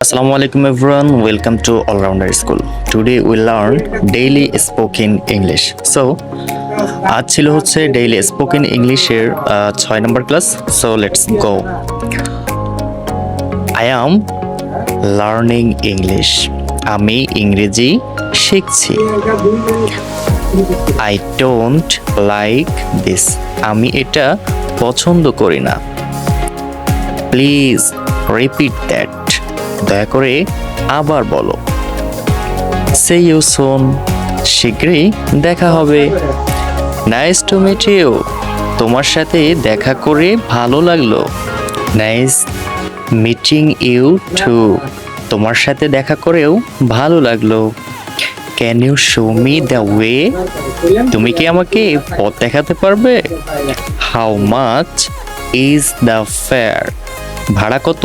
Assalamu alaikum everyone, welcome to All Rounder School. Today we learn daily spoken English. So আজ ছিল হচ্ছে daily spoken ইংলিশের 6 নম্বর class. So let's go. I am learning English. আমি ইংরেজি শিখছি। I don't like this. আমি এটা পছন্দ করি না। Please repeat that. দয়া করে আবার বলো। See you soon. শীঘ্রই দেখা হবে। Nice to meet you. তোমার সাথে দেখা করে ভালো লাগলো। Nice meeting you too. তোমার সাথে দেখা করেও ভালো লাগলো। Can you show me the way. তুমি কি আমাকে পথ দেখাতে পারবে? How much is the fare. ভাড়া কত?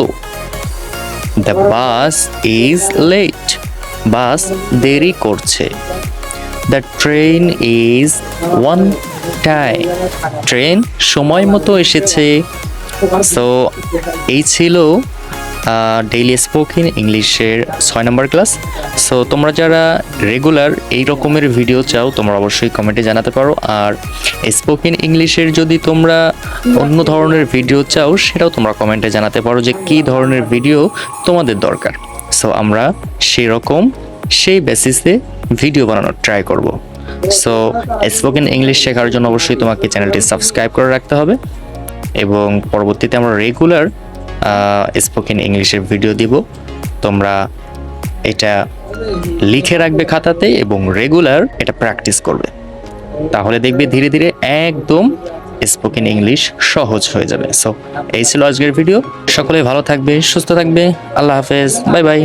The bus is late. Bus দেরি করছে। The train is on time. Train সময় মতো এসেছে। সো এই ছিল ডেইলি স্পোকেন ইংলিশের 6 নম্বর ক্লাস। সো তোমরা যারা রেগুলার এই রকমের ভিডিও চাও তোমরা অবশ্যই কমেন্টে জানাতে পারো। আর স্পোকেন ইংলিশের যদি তোমরা অন্য ধরনের ভিডিও চাও সেটাও তোমরা কমেন্টে জানাতে পারো যে কী ধরনের ভিডিও তোমাদের দরকার। সো আমরা সেই বেসিসে ভিডিও বানানোর ট্রাই করব। সো স্পোকেন ইংলিশ শেখার জন্য অবশ্যই তোমাকে চ্যানেলটি সাবস্ক্রাইব করে রাখতে হবে এবং পরবর্তীতে আমরা রেগুলার স্পোকেন ইংলিশের ভিডিও দিব। তোমরা এটা লিখে রাখবে খাতাতে এবং রেগুলার এটা প্র্যাকটিস করবে। তাহলে দেখবে ধীরে ধীরে একদম স্পোকেন ইংলিশ সহজ হয়ে যাবে। সো এই ছিল আজকের ভিডিও। সকলে ভালো থাকবে, সুস্থ থাকবে। আল্লাহ হাফেজ, বাই বাই।